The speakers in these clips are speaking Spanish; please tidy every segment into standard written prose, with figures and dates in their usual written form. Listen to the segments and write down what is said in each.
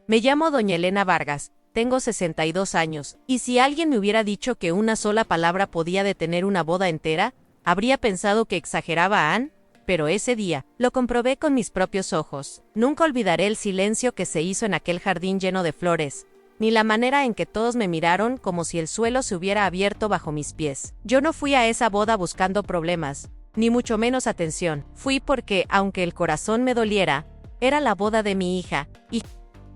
Me llamo doña Elena Vargas, tengo 62 años, y si alguien me hubiera dicho que una sola palabra podía detener una boda entera, habría pensado que exageraba Anne, pero ese día, lo comprobé con mis propios ojos. Nunca olvidaré el silencio que se hizo en aquel jardín lleno de flores, ni la manera en que todos me miraron como si el suelo se hubiera abierto bajo mis pies. Yo no fui a esa boda buscando problemas, ni mucho menos atención. Fui porque, aunque el corazón me doliera, era la boda de mi hija, y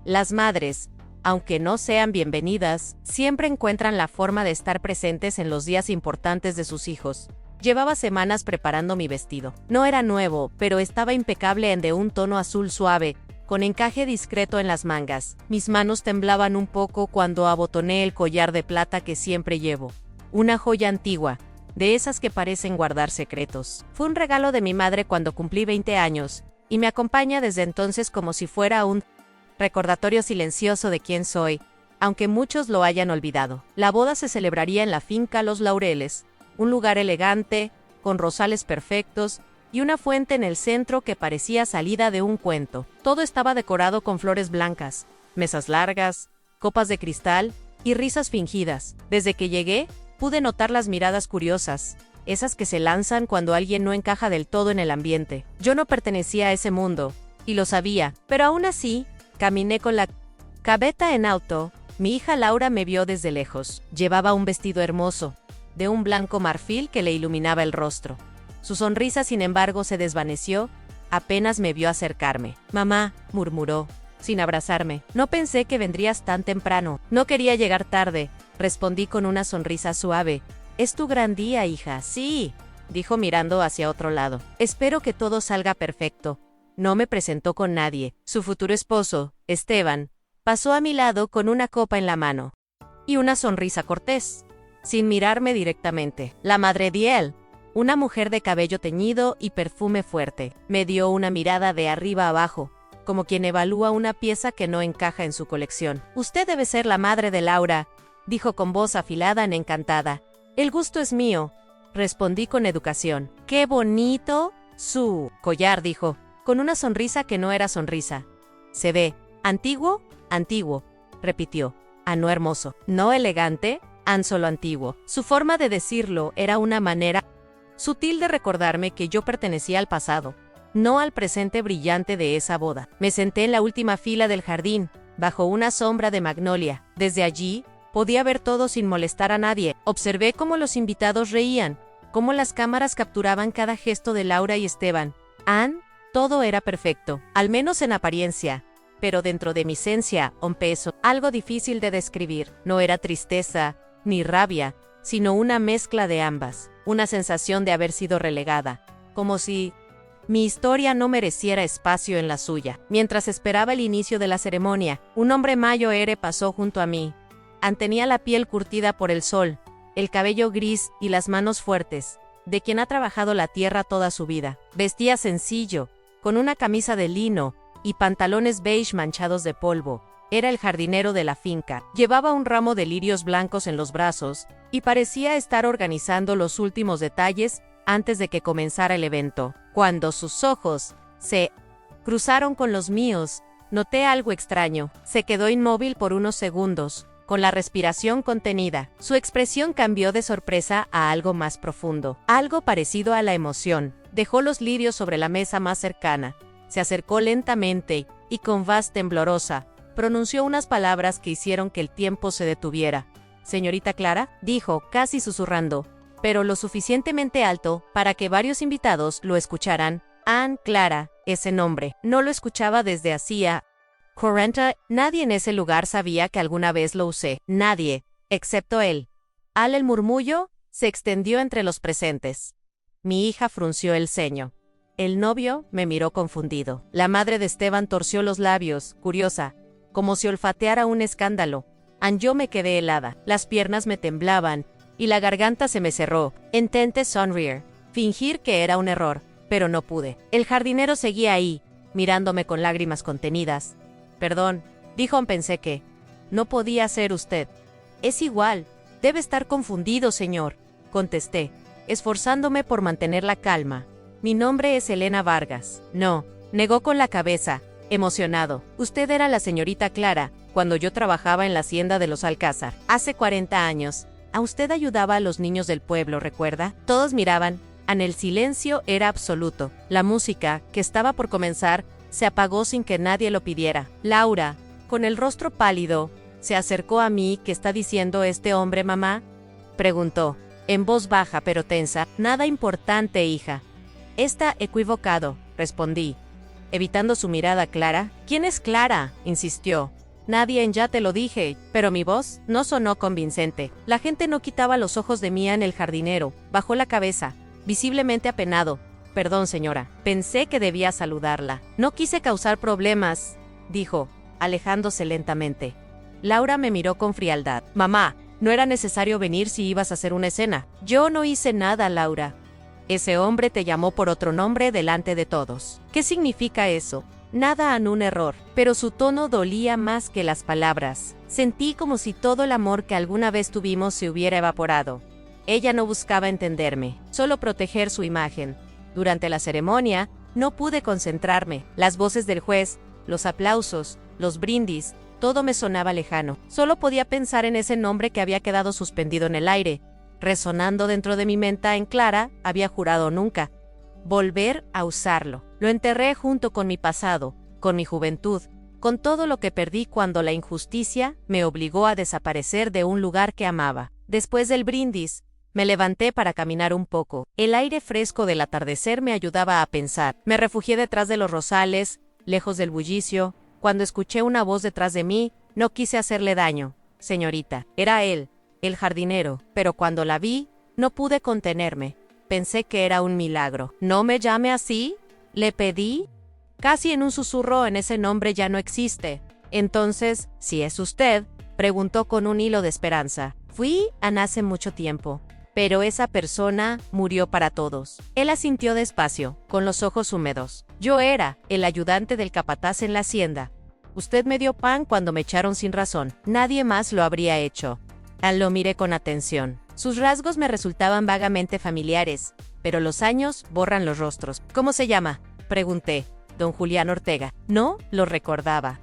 las madres, aunque no sean bienvenidas, siempre encuentran la forma de estar presentes en los días importantes de sus hijos. Llevaba semanas preparando mi vestido. No era nuevo, pero estaba impecable de un tono azul suave, con encaje discreto en las mangas. Mis manos temblaban un poco cuando abotoné el collar de plata que siempre llevo. Una joya antigua, de esas que parecen guardar secretos. Fue un regalo de mi madre cuando cumplí 20 años, y me acompaña desde entonces como si fuera un recordatorio silencioso de quién soy, aunque muchos lo hayan olvidado. La boda se celebraría en la finca Los Laureles, un lugar elegante, con rosales perfectos, y una fuente en el centro que parecía salida de un cuento. Todo estaba decorado con flores blancas, mesas largas, copas de cristal y risas fingidas. Desde que llegué, pude notar las miradas curiosas, esas que se lanzan cuando alguien no encaja del todo en el ambiente. Yo no pertenecía a ese mundo, y lo sabía, pero aún así, caminé con la cabeza en alto. Mi hija Laura me vio desde lejos. Llevaba un vestido hermoso, de un blanco marfil que le iluminaba el rostro. Su sonrisa, sin embargo, se desvaneció apenas me vio acercarme. «Mamá», murmuró, sin abrazarme, «no pensé que vendrías tan temprano». «No quería llegar tarde», respondí con una sonrisa suave. «Es tu gran día, hija». «Sí», dijo mirando hacia otro lado. «Espero que todo salga perfecto». No me presentó con nadie. Su futuro esposo, Esteban, pasó a mi lado con una copa en la mano y una sonrisa cortés, sin mirarme directamente. La madre de él, una mujer de cabello teñido y perfume fuerte, me dio una mirada de arriba abajo, como quien evalúa una pieza que no encaja en su colección. «Usted debe ser la madre de Laura», dijo con voz afilada y encantada. «El gusto es mío», respondí con educación. «¡Qué bonito su collar!», dijo, con una sonrisa que no era sonrisa. «¿Se ve antiguo?» «Antiguo», repitió. «¿Ah, no hermoso? ¿No elegante?» «Ah, solo antiguo». Su forma de decirlo era una manera sutil de recordarme que yo pertenecía al pasado, no al presente brillante de esa boda. Me senté en la última fila del jardín, bajo una sombra de magnolia. Desde allí, podía ver todo sin molestar a nadie. Observé cómo los invitados reían, cómo las cámaras capturaban cada gesto de Laura y Esteban. Anne, todo era perfecto, al menos en apariencia, pero dentro de mi esencia, un peso, algo difícil de describir. No era tristeza, ni rabia, sino una mezcla de ambas, una sensación de haber sido relegada, como si mi historia no mereciera espacio en la suya. Mientras esperaba el inicio de la ceremonia, un hombre mayor pasó junto a mí. Anne tenía la piel curtida por el sol, el cabello gris y las manos fuertes, de quien ha trabajado la tierra toda su vida. Vestía sencillo, con una camisa de lino y pantalones beige manchados de polvo. Era el jardinero de la finca. Llevaba un ramo de lirios blancos en los brazos y parecía estar organizando los últimos detalles antes de que comenzara el evento. Cuando sus ojos se cruzaron con los míos, noté algo extraño. Se quedó inmóvil por unos segundos, con la respiración contenida. Su expresión cambió de sorpresa a algo más profundo, algo parecido a la emoción. Dejó los lirios sobre la mesa más cercana, se acercó lentamente y con voz temblorosa, pronunció unas palabras que hicieron que el tiempo se detuviera. «Señorita Clara», dijo, casi susurrando, pero lo suficientemente alto para que varios invitados lo escucharan. Anne Clara, ese nombre, no lo escuchaba desde hacía 40. Nadie en ese lugar sabía que alguna vez lo usé. Nadie, excepto él. El murmullo se extendió entre los presentes. Mi hija frunció el ceño. El novio me miró confundido. La madre de Esteban torció los labios, curiosa, como si olfateara un escándalo. Yo me quedé helada. Las piernas me temblaban y la garganta se me cerró. Intenté sonreír, fingir que era un error, pero no pude. El jardinero seguía ahí, mirándome con lágrimas contenidas. «Perdón», dijo, «pensé que no podía ser usted». «Es igual, debe estar confundido, señor», contesté, esforzándome por mantener la calma. «Mi nombre es Elena Vargas». «No», negó con la cabeza, emocionado. Usted era la señorita Clara, cuando yo trabajaba en la hacienda de los Alcázar, hace 40 años. A usted ayudaba a los niños del pueblo, ¿recuerda? Todos miraban. El silencio era absoluto. La música, que estaba por comenzar, se apagó sin que nadie lo pidiera. Laura, con el rostro pálido, se acercó a mí. ¿Qué está diciendo este hombre, mamá?, preguntó, en voz baja pero tensa. Nada importante, hija. Está equivocado, respondí, evitando su mirada. ¿Clara? ¿Quién es Clara?, insistió. Nadie, ya te lo dije, pero mi voz no sonó convincente. La gente no quitaba los ojos de mí. El jardinero bajó la cabeza, visiblemente apenado. Perdón, señora, pensé que debía saludarla. No quise causar problemas, dijo, alejándose lentamente. Laura me miró con frialdad. Mamá, no era necesario venir si ibas a hacer una escena. Yo no hice nada, Laura. Ese hombre te llamó por otro nombre delante de todos. ¿Qué significa eso? Nada, un error, pero su tono dolía más que las palabras. Sentí como si todo el amor que alguna vez tuvimos se hubiera evaporado. Ella no buscaba entenderme, solo proteger su imagen. Durante la ceremonia, no pude concentrarme. Las voces del juez, los aplausos, los brindis, todo me sonaba lejano. Solo podía pensar en ese nombre que había quedado suspendido en el aire, resonando dentro de mi mente. En Clara había jurado nunca volver a usarlo. Lo enterré junto con mi pasado, con mi juventud, con todo lo que perdí cuando la injusticia me obligó a desaparecer de un lugar que amaba. Después del brindis, me levanté para caminar un poco. El aire fresco del atardecer me ayudaba a pensar. Me refugié detrás de los rosales, lejos del bullicio. Cuando escuché una voz detrás de mí, no quise hacerle daño. Señorita, era él, el jardinero, pero cuando la vi, no pude contenerme. Pensé que era un milagro. ¿No me llame así?, le pedí, casi en un susurro. En ese nombre ya no existe. Entonces, ¿si es usted?, preguntó con un hilo de esperanza. Fui hace mucho tiempo, pero esa persona murió para todos. Él asintió despacio, con los ojos húmedos. Yo era el ayudante del capataz en la hacienda. Usted me dio pan cuando me echaron sin razón. Nadie más lo habría hecho. Lo miré con atención. Sus rasgos me resultaban vagamente familiares, pero los años borran los rostros. ¿Cómo se llama?, pregunté. Don Julián Ortega. No lo recordaba.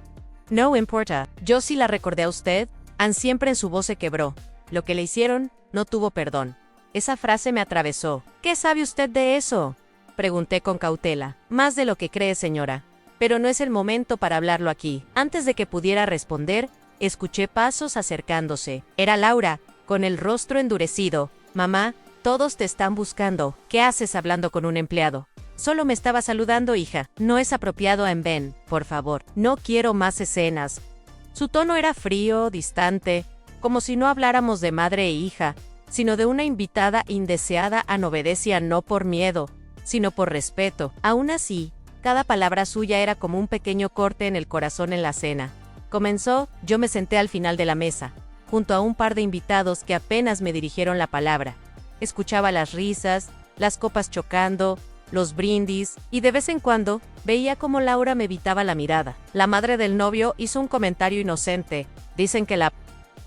No importa, yo sí la recordé a usted. Siempre en su voz se quebró. Lo que le hicieron no tuvo perdón. Esa frase me atravesó. ¿Qué sabe usted de eso?, pregunté con cautela. Más de lo que cree, señora. Pero no es el momento para hablarlo aquí. Antes de que pudiera responder, escuché pasos acercándose. Era Laura, con el rostro endurecido. Mamá, todos te están buscando. ¿Qué haces hablando con un empleado? Solo me estaba saludando, hija. No es apropiado. Ven, por favor. No quiero más escenas. Su tono era frío, distante, como si no habláramos de madre e hija, sino de una invitada indeseada. Obedecía no por miedo, sino por respeto. Aún así, cada palabra suya era como un pequeño corte en el corazón. En la cena comenzó. Yo me senté al final de la mesa, junto a un par de invitados que apenas me dirigieron la palabra. Escuchaba las risas, las copas chocando, los brindis, y de vez en cuando veía cómo Laura me evitaba la mirada. La madre del novio hizo un comentario inocente. Dicen que la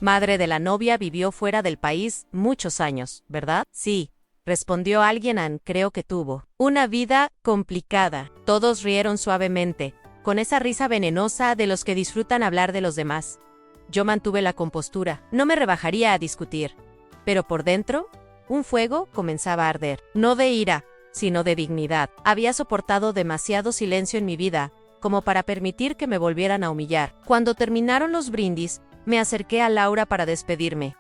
madre de la novia vivió fuera del país muchos años, ¿verdad? Sí, respondió alguien. Creo que tuvo una vida complicada. Todos rieron suavemente, con esa risa venenosa de los que disfrutan hablar de los demás. Yo mantuve la compostura. No me rebajaría a discutir. Pero por dentro, un fuego comenzaba a arder. No de ira, sino de dignidad. Había soportado demasiado silencio en mi vida, como para permitir que me volvieran a humillar. Cuando terminaron los brindis, me acerqué a Laura para despedirme.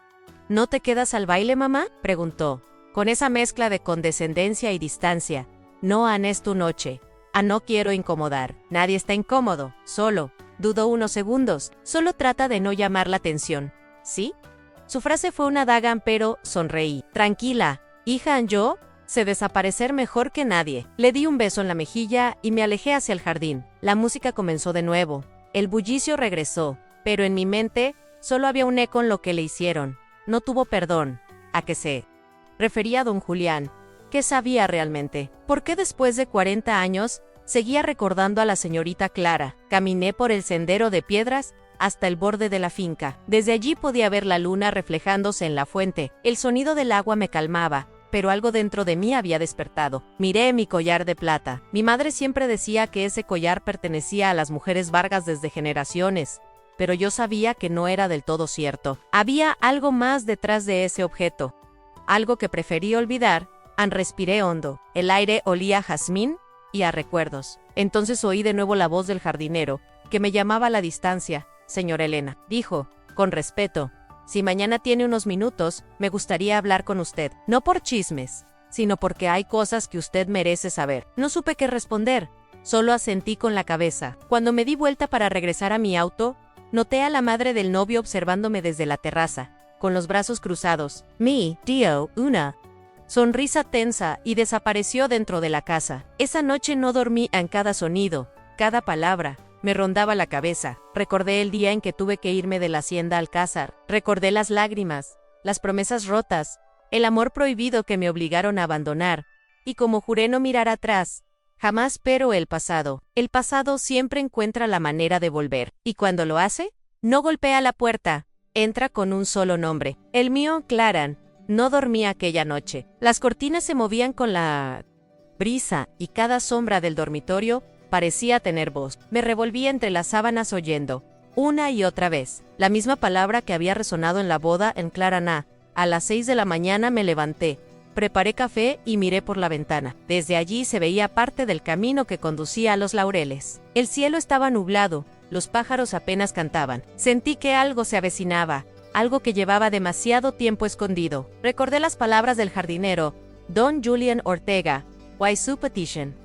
¿No te quedas al baile, mamá?, preguntó, con esa mezcla de condescendencia y distancia. No, es tu noche. No quiero incomodar. Nadie está incómodo, solo. Dudó unos segundos. Solo trata de no llamar la atención, ¿sí? Su frase fue una daga, pero sonreí. Tranquila, hija, yo sé desaparecer mejor que nadie. Le di un beso en la mejilla y me alejé hacia el jardín. La música comenzó de nuevo. El bullicio regresó, pero en mi mente solo había un eco en lo que le hicieron. No tuvo perdón. ¿A qué se refería don Julián? ¿Qué sabía realmente? ¿Por qué después de 40 años seguía recordando a la señorita Clara? Caminé por el sendero de piedras hasta el borde de la finca. Desde allí podía ver la luna reflejándose en la fuente. El sonido del agua me calmaba, pero algo dentro de mí había despertado. Miré mi collar de plata. Mi madre siempre decía que ese collar pertenecía a las mujeres Vargas desde generaciones, pero yo sabía que no era del todo cierto. Había algo más detrás de ese objeto, algo que preferí olvidar. Respiré hondo. El aire olía a jazmín y a recuerdos. Entonces oí de nuevo la voz del jardinero, que me llamaba a la distancia. Señor Elena, dijo, con respeto, si mañana tiene unos minutos, me gustaría hablar con usted. No por chismes, sino porque hay cosas que usted merece saber. No supe qué responder, solo asentí con la cabeza. Cuando me di vuelta para regresar a mi auto, noté a la madre del novio observándome desde la terraza, con los brazos cruzados. Me dio una sonrisa tensa y desapareció dentro de la casa. Esa noche no dormí. En cada sonido, cada palabra, me rondaba la cabeza. Recordé el día en que tuve que irme de la hacienda Alcázar. Recordé las lágrimas, las promesas rotas, el amor prohibido que me obligaron a abandonar. Y como juré no mirar atrás, jamás. Pero el pasado siempre encuentra la manera de volver. Y cuando lo hace, no golpea la puerta, entra con un solo nombre. El mío, Claran. No dormí aquella noche. Las cortinas se movían con la brisa y cada sombra del dormitorio parecía tener voz. Me revolví entre las sábanas oyendo, una y otra vez, la misma palabra que había resonado en la boda en Claraná. A las 6 de la mañana me levanté, preparé café y miré por la ventana. Desde allí se veía parte del camino que conducía a Los Laureles. El cielo estaba nublado, los pájaros apenas cantaban. Sentí que algo se avecinaba, algo que llevaba demasiado tiempo escondido. Recordé las palabras del jardinero, Don Julián Ortega, why su petition,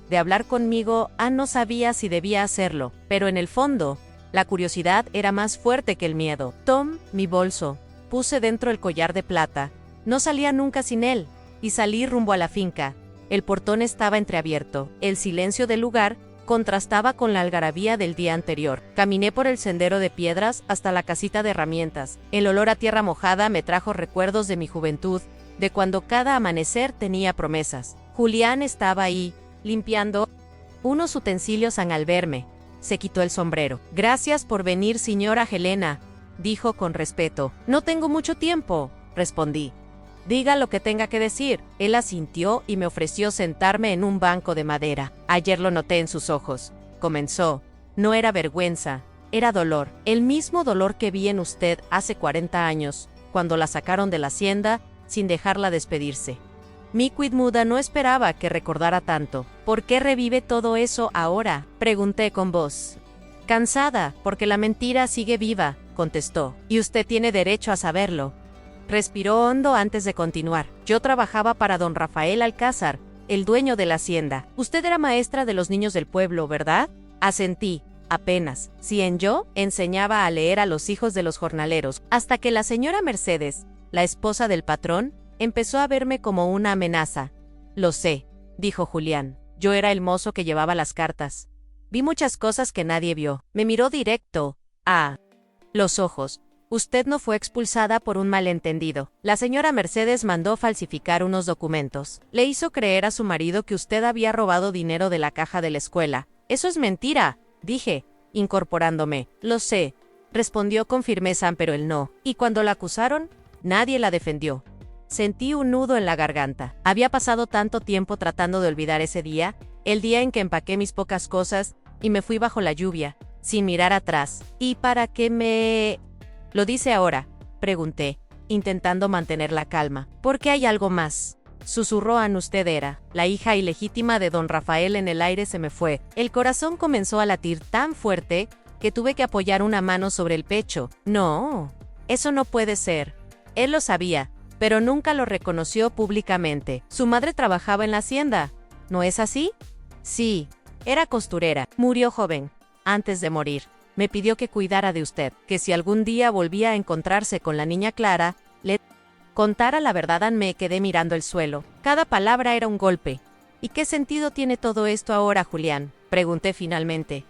de hablar conmigo. No sabía si debía hacerlo, pero en el fondo, la curiosidad era más fuerte que el miedo. Tom, mi bolso, puse dentro el collar de plata. No salía nunca sin él, y salí rumbo a la finca. El portón estaba entreabierto. El silencio del lugar contrastaba con la algarabía del día anterior. Caminé por el sendero de piedras hasta la casita de herramientas. El olor a tierra mojada me trajo recuerdos de mi juventud, de cuando cada amanecer tenía promesas. Julián estaba ahí, limpiando unos utensilios. Al verme, se quitó el sombrero. Gracias por venir, señora Helena, dijo con respeto. No tengo mucho tiempo, respondí. Diga lo que tenga que decir. Él asintió y me ofreció sentarme en un banco de madera. Ayer lo noté en sus ojos, comenzó. No era vergüenza, era dolor. El mismo dolor que vi en usted hace 40 años, cuando la sacaron de la hacienda, sin dejarla despedirse. Mi cuidmuda no esperaba que recordara tanto. ¿Por qué revive todo eso ahora?, pregunté con voz cansada. Porque la mentira sigue viva, contestó. Y usted tiene derecho a saberlo. Respiró hondo antes de continuar. Yo trabajaba para don Rafael Alcázar, el dueño de la hacienda. Usted era maestra de los niños del pueblo, ¿verdad? Asentí, apenas. Si yo enseñaba a leer a los hijos de los jornaleros, hasta que la señora Mercedes, la esposa del patrón, empezó a verme como una amenaza. Lo sé, dijo Julián. Yo era el mozo que llevaba las cartas. Vi muchas cosas que nadie vio. Me miró directo a los ojos. Usted no fue expulsada por un malentendido. La señora Mercedes mandó falsificar unos documentos. Le hizo creer a su marido que usted había robado dinero de la caja de la escuela. Eso es mentira, dije, incorporándome. Lo sé, respondió con firmeza, pero él no. Y cuando la acusaron, nadie la defendió. Sentí un nudo en la garganta. Había pasado tanto tiempo tratando de olvidar ese día, el día en que empaqué mis pocas cosas y me fui bajo la lluvia, sin mirar atrás. ¿Y para qué me lo dice ahora?, pregunté, intentando mantener la calma. ¿Por qué hay algo más?, susurró. Usted era la hija ilegítima de don Rafael. En el aire se me fue. El corazón comenzó a latir tan fuerte que tuve que apoyar una mano sobre el pecho. No, eso no puede ser. Él lo sabía, pero nunca lo reconoció públicamente. Su madre trabajaba en la hacienda, ¿no es así? Sí, era costurera. Murió joven, antes de morir. Me pidió que cuidara de usted, que si algún día volvía a encontrarse con la niña Clara, le contara la verdad. Me quedé mirando el suelo. Cada palabra era un golpe. ¿Y qué sentido tiene todo esto ahora, Julián?, pregunté finalmente.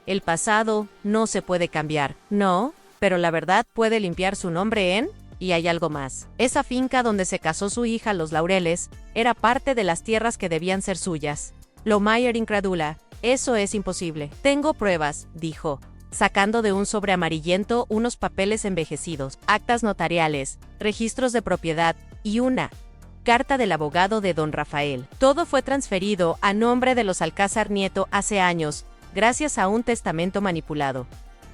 El pasado no se puede cambiar. No, pero la verdad puede limpiar su nombre en... Y hay algo más. Esa finca donde se casó su hija, Los Laureles, era parte de las tierras que debían ser suyas. Lomayer incrédula. Eso es imposible. Tengo pruebas, dijo, sacando de un sobre amarillento unos papeles envejecidos, actas notariales, registros de propiedad y una Carta del abogado de don Rafael. Todo fue transferido a nombre de los Alcázar Nieto hace años, gracias a un testamento manipulado.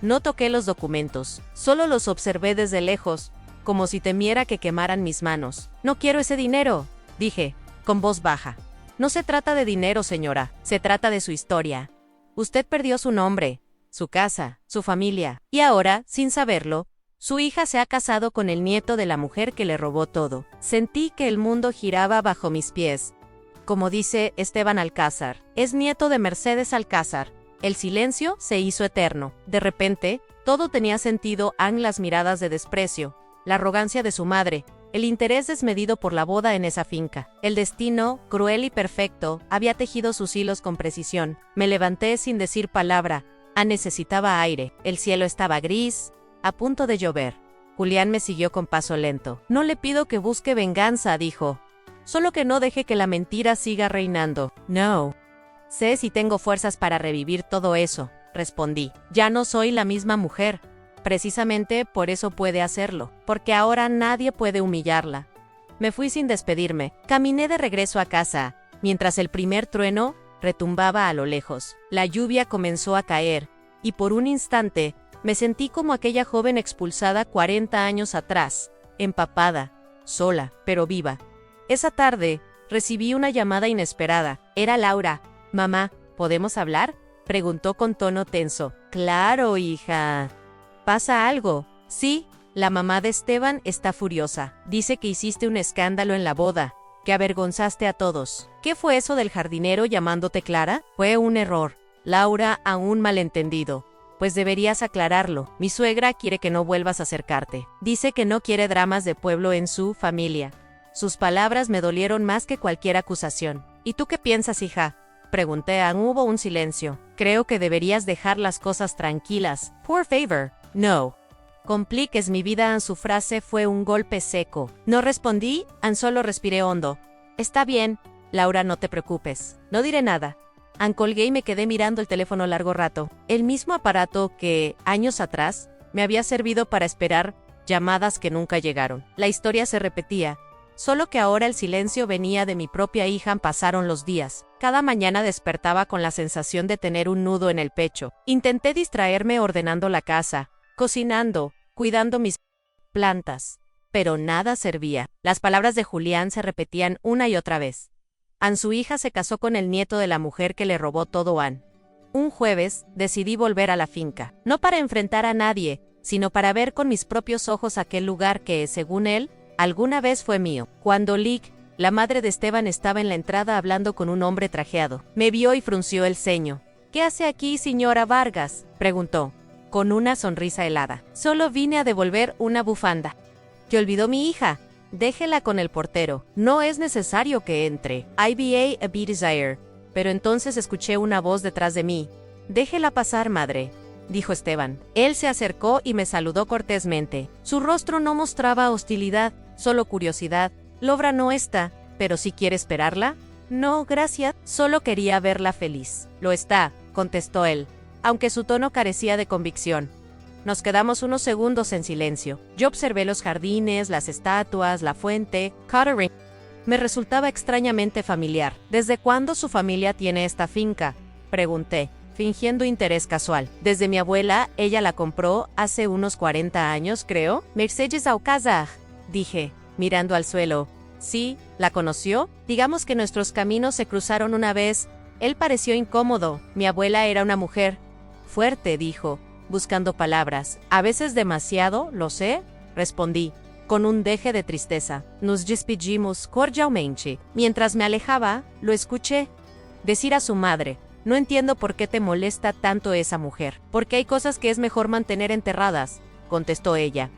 No toqué los documentos, solo los observé desde lejos, como si temiera que quemaran mis manos. No quiero ese dinero, dije, con voz baja. No se trata de dinero, señora, se trata de su historia. Usted perdió su nombre, su casa, su familia, y ahora, sin saberlo, su hija se ha casado con el nieto de la mujer que le robó todo. Sentí que el mundo giraba bajo mis pies. Como dice Esteban Alcázar, es nieto de Mercedes Alcázar. El silencio se hizo eterno. De repente, todo tenía sentido. Las miradas de desprecio, la arrogancia de su madre, el interés desmedido por la boda en esa finca. El destino, cruel y perfecto, había tejido sus hilos con precisión. Me levanté sin decir palabra. Necesitaba aire. El cielo estaba gris, a punto de llover. Julián me siguió con paso lento. No le pido que busque venganza, dijo. Solo que no deje que la mentira siga reinando. No. Sé si tengo fuerzas para revivir todo eso, respondí. Ya no soy la misma mujer. Precisamente por eso puede hacerlo, porque ahora nadie puede humillarla. Me fui sin despedirme. Caminé de regreso a casa, mientras el primer trueno retumbaba a lo lejos. La lluvia comenzó a caer, y por un instante, me sentí como aquella joven expulsada 40 años atrás, empapada, sola, pero viva. Esa tarde, recibí una llamada inesperada. Era Laura. «Mamá, ¿podemos hablar?», preguntó con tono tenso. «Claro, hija». «¿Pasa algo?». «Sí, la mamá de Esteban está furiosa. Dice que hiciste un escándalo en la boda, que avergonzaste a todos». «¿Qué fue eso del jardinero llamándote Clara?». «Fue un error, Laura, a un malentendido». «Pues deberías aclararlo. Mi suegra quiere que no vuelvas a acercarte. Dice que no quiere dramas de pueblo en su familia». Sus palabras me dolieron más que cualquier acusación. «¿Y tú qué piensas, hija?», pregunté. Hubo un silencio. «Creo que deberías dejar las cosas tranquilas. Por favor, no compliques mi vida». Su frase fue un golpe seco. No respondí, solo respiré hondo. «Está bien, Laura, no te preocupes. No diré nada». Colgué y me quedé mirando el teléfono largo rato. El mismo aparato que, años atrás, me había servido para esperar llamadas que nunca llegaron. La historia se repetía, solo que ahora el silencio venía de mi propia hija. Pasaron los días. Cada mañana despertaba con la sensación de tener un nudo en el pecho. Intenté distraerme ordenando la casa, cocinando, cuidando mis plantas, pero nada servía. Las palabras de Julián se repetían una y otra vez. Su hija se casó con el nieto de la mujer que le robó todo. Un jueves, decidí volver a la finca. No para enfrentar a nadie, sino para ver con mis propios ojos aquel lugar que, según él, alguna vez fue mío. Cuando Lick, la madre de Esteban, estaba en la entrada hablando con un hombre trajeado, me vio y frunció el ceño. «¿Qué hace aquí, señora Vargas?», preguntó, con una sonrisa helada. «Solo vine a devolver una bufanda». «¿Que olvidó mi hija?». «Déjela con el portero. No es necesario que entre. IBA a desire». Pero entonces escuché una voz detrás de mí. «Déjela pasar, madre», dijo Esteban. Él se acercó y me saludó cortésmente. Su rostro no mostraba hostilidad, solo curiosidad. «Laura no está, pero si quiere esperarla». «No, gracias. Solo quería verla feliz». «Lo está», contestó él, aunque su tono carecía de convicción. Nos quedamos unos segundos en silencio. Yo observé los jardines, las estatuas, la fuente. Cottering me resultaba extrañamente familiar. «¿Desde cuándo su familia tiene esta finca?», pregunté, fingiendo interés casual. «Desde mi abuela, ella la compró hace unos 40 años, creo». «Mercedes Alcázar», dije, mirando al suelo. «Sí, ¿la conoció?». «Digamos que nuestros caminos se cruzaron una vez». Él pareció incómodo. «Mi abuela era una mujer fuerte», dijo, buscando palabras. «A veces demasiado, lo sé», respondí, con un deje de tristeza. Nos despedimos cordialmente. Mientras me alejaba, lo escuché decir a su madre: «No entiendo por qué te molesta tanto esa mujer». «Porque hay cosas que es mejor mantener enterradas», contestó ella.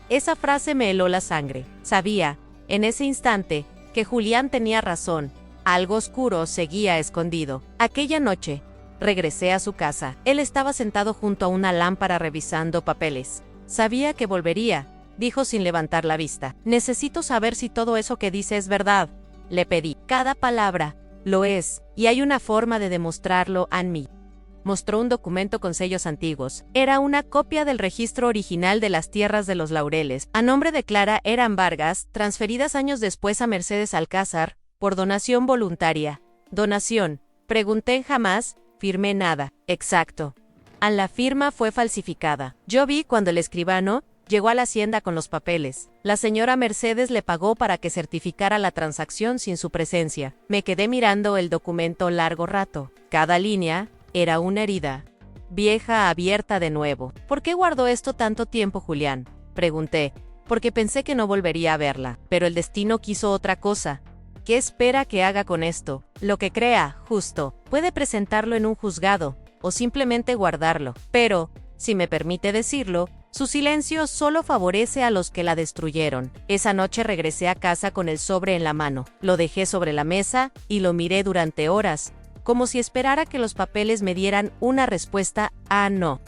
Esa frase me heló la sangre. Sabía, en ese instante, que Julián tenía razón. Algo oscuro seguía escondido. Aquella noche, regresé a su casa. Él estaba sentado junto a una lámpara revisando papeles. «Sabía que volvería», dijo sin levantar la vista. «Necesito saber si todo eso que dice es verdad», le pedí. «Cada palabra lo es, y hay una forma de demostrarlo, Annie». Mostró un documento con sellos antiguos. Era una copia del registro original de las tierras de los Laureles, a nombre de Clara Eran Vargas, transferidas años después a Mercedes Alcázar, por donación voluntaria. ¿Donación? Pregunté jamás, firmé nada. Exacto. La firma fue falsificada. Yo vi cuando el escribano llegó a la hacienda con los papeles. La señora Mercedes le pagó para que certificara la transacción sin su presencia. Me quedé mirando el documento largo rato. Cada línea era una herida vieja abierta de nuevo. ¿Por qué guardó esto tanto tiempo, Julián? Pregunté, porque pensé que no volvería a verla. Pero el destino quiso otra cosa. ¿Qué espera que haga con esto? Lo que crea, justo. Puede presentarlo en un juzgado, o simplemente guardarlo. Pero, si me permite decirlo, su silencio solo favorece a los que la destruyeron. Esa noche regresé a casa con el sobre en la mano. Lo dejé sobre la mesa y lo miré durante horas, como si esperara que los papeles me dieran una respuesta a no.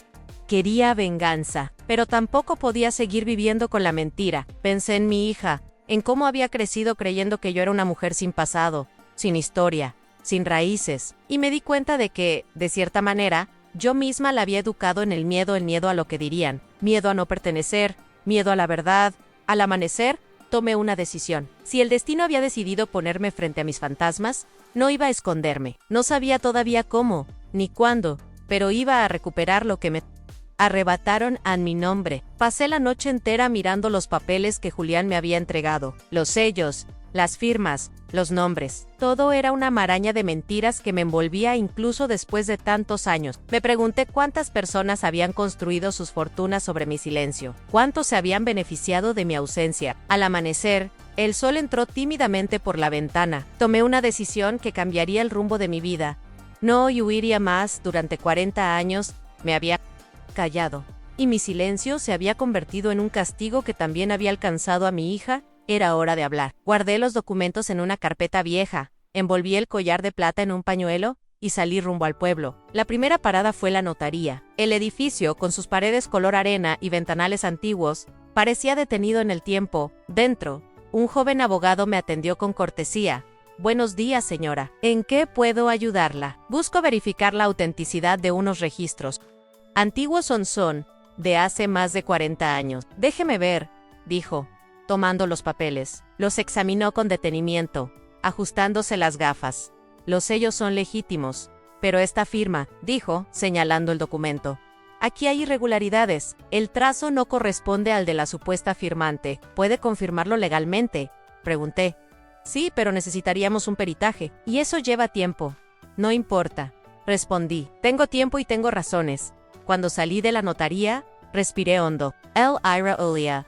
Quería venganza, pero tampoco podía seguir viviendo con la mentira. Pensé en mi hija, en cómo había crecido creyendo que yo era una mujer sin pasado, sin historia, sin raíces, y me di cuenta de que, de cierta manera, yo misma la había educado en el miedo a lo que dirían, miedo a no pertenecer, miedo a la verdad. Al amanecer, tomé una decisión. Si el destino había decidido ponerme frente a mis fantasmas, no iba a esconderme. No sabía todavía cómo, ni cuándo, pero iba a recuperar lo que me arrebataron a mi nombre. Pasé la noche entera mirando los papeles que Julián me había entregado, los sellos, las firmas, los nombres. Todo era una maraña de mentiras que me envolvía incluso después de tantos años. Me pregunté cuántas personas habían construido sus fortunas sobre mi silencio, cuántos se habían beneficiado de mi ausencia. Al amanecer, el sol entró tímidamente por la ventana. Tomé una decisión que cambiaría el rumbo de mi vida. No huiría más. Durante 40 años me había callado, y mi silencio se había convertido en un castigo que también había alcanzado a mi hija. Era hora de hablar. Guardé los documentos en una carpeta vieja, envolví el collar de plata en un pañuelo y salí rumbo al pueblo. La primera parada fue la notaría. El edificio, con sus paredes color arena y ventanales antiguos, parecía detenido en el tiempo. Dentro, un joven abogado me atendió con cortesía. Buenos días, señora. ¿En qué puedo ayudarla? Busco verificar la autenticidad de unos registros. Antiguos son de hace más de 40 años. Déjeme ver, dijo, tomando los papeles. Los examinó con detenimiento, ajustándose las gafas. Los sellos son legítimos, pero esta firma, dijo, señalando el documento. Aquí hay irregularidades. El trazo no corresponde al de la supuesta firmante. ¿Puede confirmarlo legalmente? Pregunté. Sí, pero necesitaríamos un peritaje, y eso lleva tiempo. No importa, respondí. Tengo tiempo y tengo razones. Cuando salí de la notaría, respiré hondo. El aire olía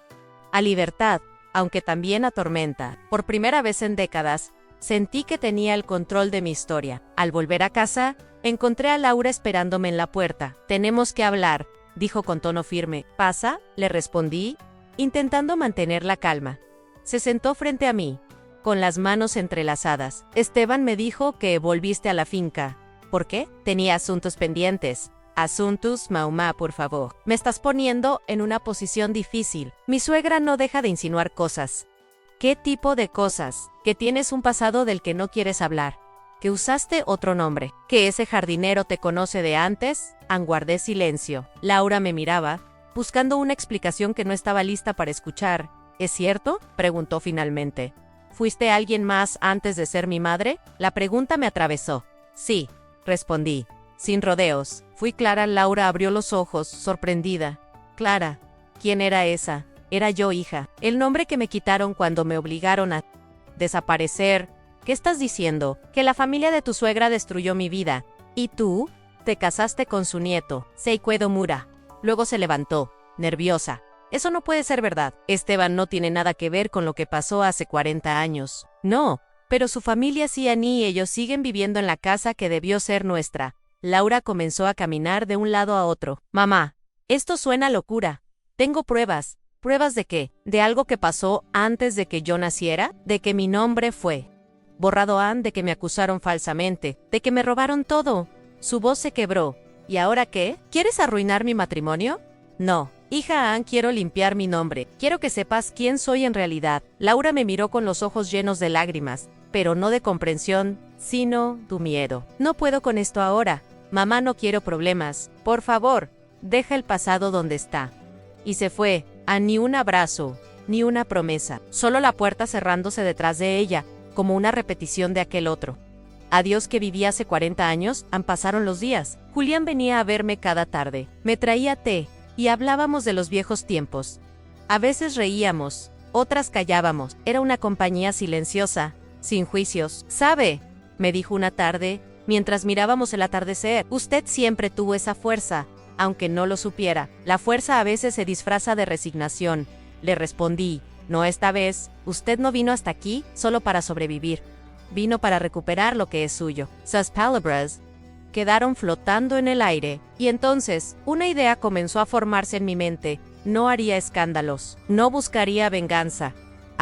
a libertad, aunque también a tormenta. Por primera vez en décadas, sentí que tenía el control de mi historia. Al volver a casa, encontré a Laura esperándome en la puerta. Tenemos que hablar, dijo con tono firme. ¿Pasa?, le respondí, intentando mantener la calma. Se sentó frente a mí, con las manos entrelazadas. Esteban me dijo que volviste a la finca. ¿Por qué? Tenía asuntos pendientes. Asuntos, Maumá, por favor. Me estás poniendo en una posición difícil. Mi suegra no deja de insinuar cosas. ¿Qué tipo de cosas? Que tienes un pasado del que no quieres hablar. Que usaste otro nombre. Que ese jardinero te conoce de antes. Guardé silencio. Laura me miraba, buscando una explicación que no estaba lista para escuchar. ¿Es cierto?, preguntó finalmente. ¿Fuiste alguien más antes de ser mi madre? La pregunta me atravesó. Sí, respondí, sin rodeos. Fui Clara. Laura abrió los ojos, sorprendida. Clara. ¿Quién era esa? Era yo, hija. El nombre que me quitaron cuando me obligaron a desaparecer. ¿Qué estás diciendo? Que la familia de tu suegra destruyó mi vida. ¿Y tú? Te casaste con su nieto, Seikuedo Mura. Luego se levantó, nerviosa. Eso no puede ser verdad. Esteban no tiene nada que ver con lo que pasó hace 40 años. No, pero su familia sí, y ellos siguen viviendo en la casa que debió ser nuestra. Laura comenzó a caminar de un lado a otro. Mamá, esto suena a locura. Tengo pruebas. ¿Pruebas de qué? ¿De algo que pasó antes de que yo naciera? ¿De que mi nombre fue borrado de que me acusaron falsamente? ¿De que me robaron todo? Su voz se quebró. ¿Y ahora qué? ¿Quieres arruinar mi matrimonio? No. Hija quiero limpiar mi nombre. Quiero que sepas quién soy en realidad. Laura me miró con los ojos llenos de lágrimas, pero no de comprensión, sino de miedo. No puedo con esto ahora. Mamá, no quiero problemas. Por favor, deja el pasado donde está. Y se fue, a ni un abrazo, ni una promesa, solo la puerta cerrándose detrás de ella, como una repetición de aquel otro. Adiós que viví hace 40 años, pasaron los días. Julián venía a verme cada tarde, me traía té, y hablábamos de los viejos tiempos. A veces reíamos, otras callábamos, era una compañía silenciosa, sin juicios. ¿Sabe?, me dijo una tarde, mientras mirábamos el atardecer, usted siempre tuvo esa fuerza, aunque no lo supiera. La fuerza a veces se disfraza de resignación. Le respondí, no esta vez, usted no vino hasta aquí solo para sobrevivir. Vino para recuperar lo que es suyo. Sus palabras quedaron flotando en el aire, y entonces, una idea comenzó a formarse en mi mente. No haría escándalos, no buscaría venganza.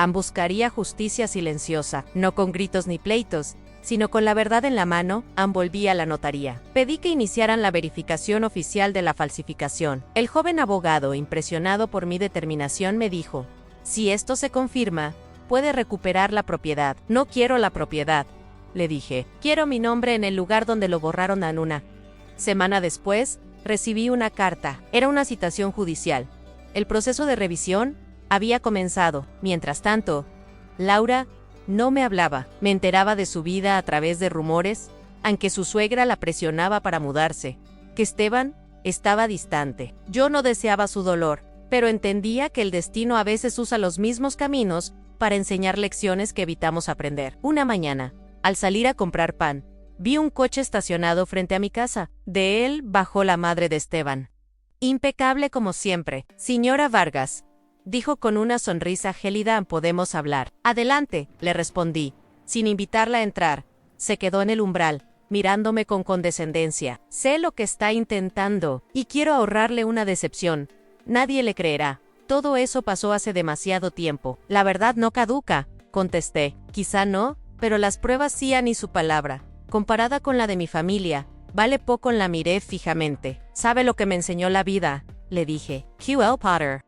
Buscaría justicia silenciosa, no con gritos ni pleitos, sino con la verdad en la mano. Volví a la notaría. Pedí que iniciaran la verificación oficial de la falsificación. El joven abogado, impresionado por mi determinación, me dijo, si esto se confirma, puede recuperar la propiedad. No quiero la propiedad, le dije. Quiero mi nombre en el lugar donde lo borraron a Nuna. Semana después, recibí una carta. Era una citación judicial. El proceso de revisión había comenzado. Mientras tanto, Laura no me hablaba. Me enteraba de su vida a través de rumores, aunque su suegra la presionaba para mudarse. Que Esteban estaba distante. Yo no deseaba su dolor, pero entendía que el destino a veces usa los mismos caminos para enseñar lecciones que evitamos aprender. Una mañana, al salir a comprar pan, vi un coche estacionado frente a mi casa. De él bajó la madre de Esteban. Impecable como siempre. Señora Vargas, dijo con una sonrisa gélida, ¿podemos hablar? Adelante, le respondí, sin invitarla a entrar. Se quedó en el umbral, mirándome con condescendencia. Sé lo que está intentando, y quiero ahorrarle una decepción. Nadie le creerá. Todo eso pasó hace demasiado tiempo. La verdad no caduca, contesté. Quizá no, pero las pruebas sí han y su palabra. Comparada con la de mi familia, vale poco. La miré fijamente. ¿Sabe lo que me enseñó la vida?, le dije. QL Potter.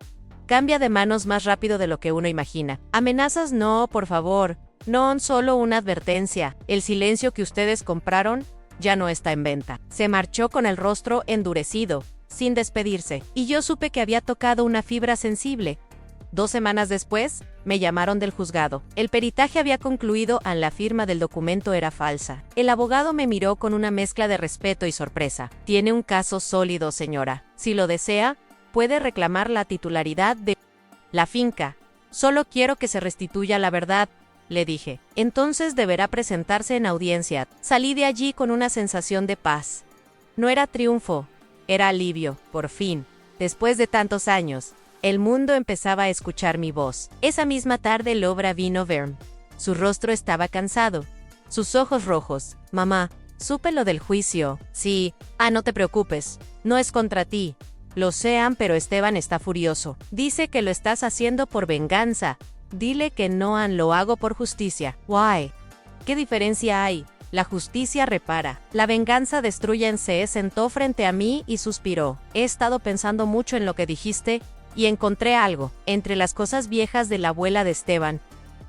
Cambia de manos más rápido de lo que uno imagina. Amenazas no, por favor. No, solo una advertencia. El silencio que ustedes compraron ya no está en venta. Se marchó con el rostro endurecido, sin despedirse, y yo supe que había tocado una fibra sensible. 2 semanas después, me llamaron del juzgado. El peritaje había concluido, la firma del documento era falsa. El abogado me miró con una mezcla de respeto y sorpresa. Tiene un caso sólido, señora. Si lo desea, puede reclamar la titularidad de la finca. Solo quiero que se restituya la verdad, le dije. Entonces deberá presentarse en audiencia. Salí de allí con una sensación de paz. No era triunfo, era alivio. Por fin, después de tantos años, el mundo empezaba a escuchar mi voz. Esa misma tarde Laura vino a verme. Su rostro estaba cansado, sus ojos rojos. Mamá, supe lo del juicio. Sí, no te preocupes, no es contra ti. Lo sean, pero Esteban está furioso. Dice que lo estás haciendo por venganza. Dile que no, lo hago por justicia. Why? ¿Qué diferencia hay? La justicia repara. La venganza destruye. Se sentó frente a mí y suspiró. He estado pensando mucho en lo que dijiste, y encontré algo, entre las cosas viejas de la abuela de Esteban.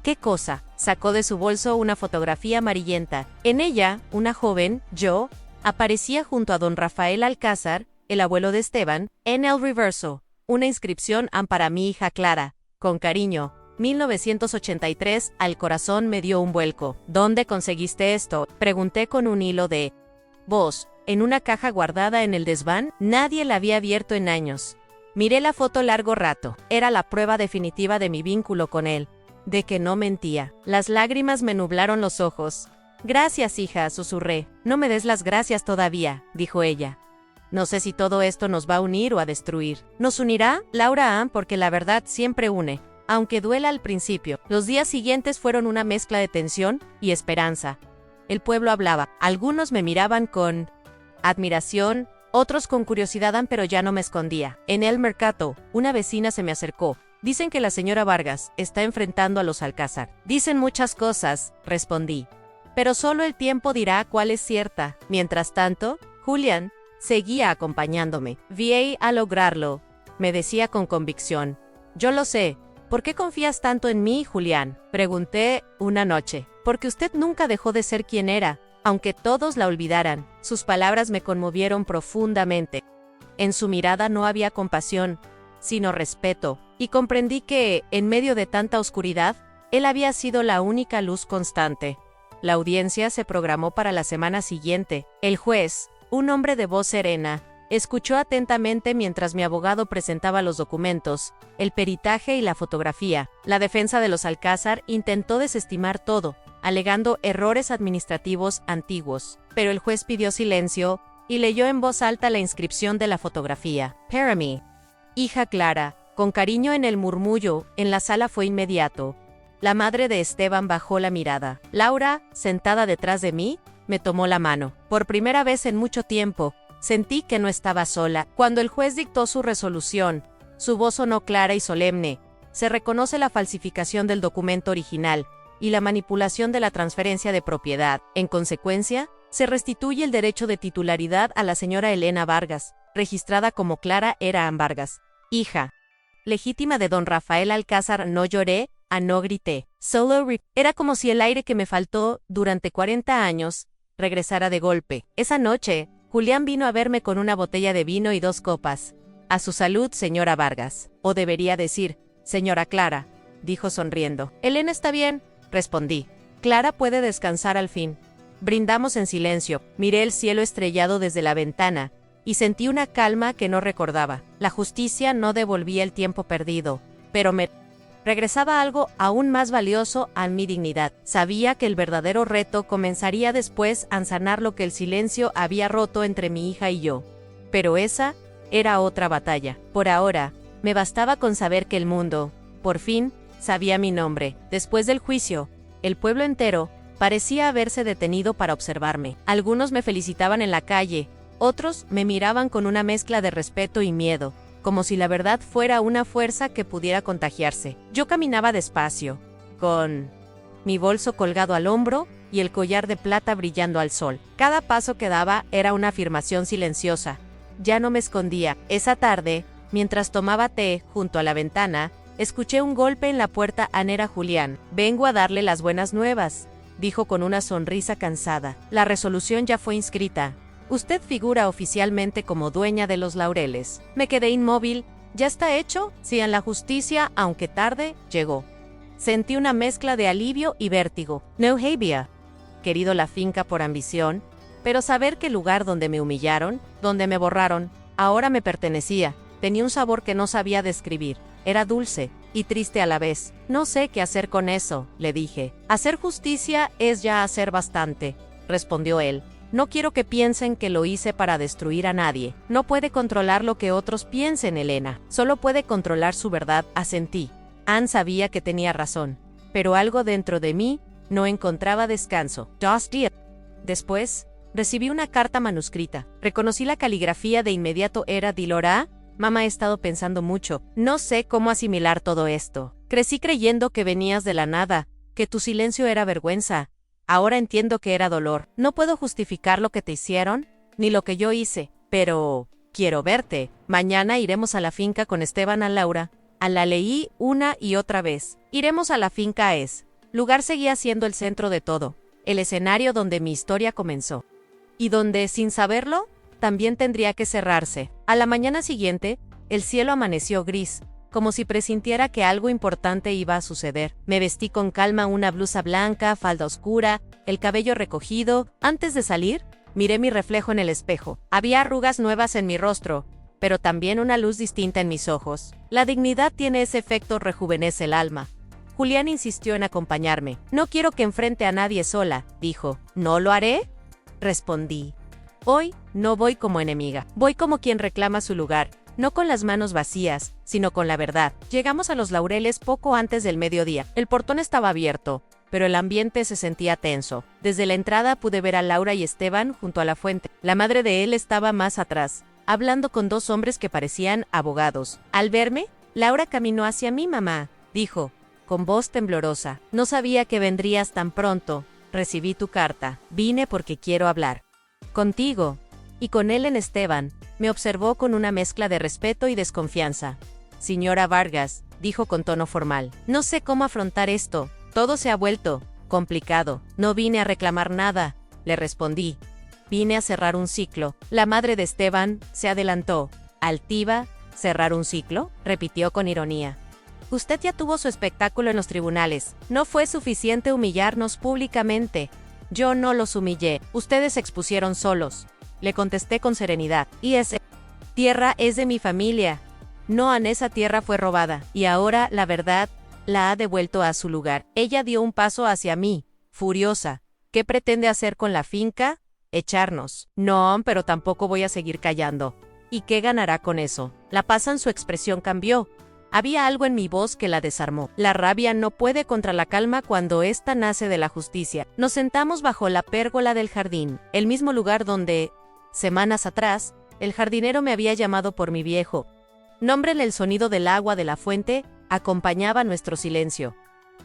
¿Qué cosa? Sacó de su bolso una fotografía amarillenta. En ella, una joven, yo, aparecía junto a don Rafael Alcázar, el abuelo de Esteban, en el reverso. Una inscripción: para mi hija Clara. Con cariño. 1983. Al corazón me dio un vuelco. ¿Dónde conseguiste esto?, pregunté con un hilo de voz. En una caja guardada en el desván. Nadie la había abierto en años. Miré la foto largo rato. Era la prueba definitiva de mi vínculo con él, de que no mentía. Las lágrimas me nublaron los ojos. Gracias, hija, susurré. No me des las gracias todavía, dijo ella. No sé si todo esto nos va a unir o a destruir. ¿Nos unirá, Laura? Porque la verdad siempre une, aunque duela al principio. Los días siguientes fueron una mezcla de tensión y esperanza. El pueblo hablaba. Algunos me miraban con admiración, otros con curiosidad, pero ya no me escondía. En el mercado, una vecina se me acercó. Dicen que la señora Vargas está enfrentando a los Alcázar. Dicen muchas cosas, respondí. Pero solo el tiempo dirá cuál es cierta. Mientras tanto, Julián seguía acompañándome. Vi a lograrlo, me decía con convicción. Yo lo sé. ¿Por qué confías tanto en mí, Julián?, pregunté una noche. Porque usted nunca dejó de ser quien era. Aunque todos la olvidaran, sus palabras me conmovieron profundamente. En su mirada no había compasión, sino respeto, y comprendí que, en medio de tanta oscuridad, él había sido la única luz constante. La audiencia se programó para la semana siguiente. El juez, un hombre de voz serena, escuchó atentamente mientras mi abogado presentaba los documentos, el peritaje y la fotografía. La defensa de los Alcázar intentó desestimar todo, alegando errores administrativos antiguos, pero el juez pidió silencio y leyó en voz alta la inscripción de la fotografía. Para mí, hija Clara, con cariño en el murmullo, en la sala fue inmediato. La madre de Esteban bajó la mirada. Laura, sentada detrás de mí, me tomó la mano. Por primera vez en mucho tiempo, sentí que no estaba sola. Cuando el juez dictó su resolución, su voz sonó clara y solemne. Se reconoce la falsificación del documento original y la manipulación de la transferencia de propiedad. En consecuencia, se restituye el derecho de titularidad a la señora Elena Vargas, registrada como Clara Erán Vargas, hija legítima de don Rafael Alcázar. No lloré, no grité. Era como si el aire que me faltó durante 40 años regresara de golpe. Esa noche, Julián vino a verme con una botella de vino y 2 copas. A su salud, señora Vargas. O debería decir, señora Clara, dijo sonriendo. Elena está bien, respondí. Clara puede descansar al fin. Brindamos en silencio. Miré el cielo estrellado desde la ventana y sentí una calma que no recordaba. La justicia no devolvía el tiempo perdido, pero me regresaba algo aún más valioso a mi dignidad. Sabía que el verdadero reto comenzaría después a sanar lo que el silencio había roto entre mi hija y yo. Pero esa era otra batalla. Por ahora, me bastaba con saber que el mundo, por fin, sabía mi nombre. Después del juicio, el pueblo entero parecía haberse detenido para observarme. Algunos me felicitaban en la calle, otros me miraban con una mezcla de respeto y miedo, como si la verdad fuera una fuerza que pudiera contagiarse. Yo caminaba despacio, con mi bolso colgado al hombro y el collar de plata brillando al sol. Cada paso que daba era una afirmación silenciosa. Ya no me escondía. Esa tarde, mientras tomaba té junto a la ventana, escuché un golpe en la puerta. Era Julián. Vengo a darle las buenas nuevas, dijo con una sonrisa cansada. La resolución ya fue inscrita. Usted figura oficialmente como dueña de los laureles. Me quedé inmóvil. ¿Ya está hecho? Sí, en la justicia, aunque tarde, llegó. Sentí una mezcla de alivio y vértigo. No había querido la finca por ambición, pero saber que el lugar donde me humillaron, donde me borraron, ahora me pertenecía. Tenía un sabor que no sabía describir. Era dulce y triste a la vez. No sé qué hacer con eso, le dije. Hacer justicia es ya hacer bastante, respondió él. No quiero que piensen que lo hice para destruir a nadie. No puede controlar lo que otros piensen, Elena. Solo puede controlar su verdad, asentí. Anne sabía que tenía razón, pero algo dentro de mí no encontraba descanso. 2 días después, recibí una carta manuscrita. Reconocí la caligrafía de inmediato. Era Dilora. Mamá, he estado pensando mucho. No sé cómo asimilar todo esto. Crecí creyendo que venías de la nada, que tu silencio era vergüenza. Ahora entiendo que era dolor. No puedo justificar lo que te hicieron, ni lo que yo hice, pero quiero verte. Mañana iremos a la finca con Esteban. A Laura. La leí una y otra vez. Iremos a la finca. Lugar seguía siendo el centro de todo, el escenario donde mi historia comenzó. Y donde, sin saberlo, también tendría que cerrarse. A la mañana siguiente, el cielo amaneció gris, como si presintiera que algo importante iba a suceder. Me vestí con calma, una blusa blanca, falda oscura, el cabello recogido. Antes de salir, miré mi reflejo en el espejo. Había arrugas nuevas en mi rostro, pero también una luz distinta en mis ojos. La dignidad tiene ese efecto, rejuvenece el alma. Julián insistió en acompañarme. No quiero que enfrente a nadie sola, dijo. ¿No lo haré?, respondí. Hoy, no voy como enemiga. Voy como quien reclama su lugar. No con las manos vacías, sino con la verdad. Llegamos a los Laureles poco antes del mediodía. El portón estaba abierto, pero el ambiente se sentía tenso. Desde la entrada pude ver a Laura y Esteban junto a la fuente. La madre de él estaba más atrás, hablando con 2 hombres que parecían abogados. Al verme, Laura caminó hacia mí. Mamá, dijo, con voz temblorosa. No sabía que vendrías tan pronto. Recibí tu carta. Vine porque quiero hablar contigo. Y con él en Esteban. Me observó con una mezcla de respeto y desconfianza. Señora Vargas, dijo con tono formal. No sé cómo afrontar esto. Todo se ha vuelto complicado. No vine a reclamar nada, le respondí. Vine a cerrar un ciclo. La madre de Esteban se adelantó. Altiva, ¿cerrar un ciclo?, repitió con ironía. Usted ya tuvo su espectáculo en los tribunales. No fue suficiente humillarnos públicamente. Yo no los humillé. Ustedes se expusieron solos. Le contesté con serenidad. Y esa tierra es de mi familia. No, esa tierra fue robada. Y ahora, la verdad, la ha devuelto a su lugar. Ella dio un paso hacia mí, furiosa. ¿Qué pretende hacer con la finca? Echarnos. No, pero tampoco voy a seguir callando. ¿Y qué ganará con eso? La pasan, su expresión cambió. Había algo en mi voz que la desarmó. La rabia no puede contra la calma cuando ésta nace de la justicia. Nos sentamos bajo la pérgola del jardín, el mismo lugar donde, semanas atrás, el jardinero me había llamado por mi viejo nombre. El sonido del agua de la fuente acompañaba nuestro silencio.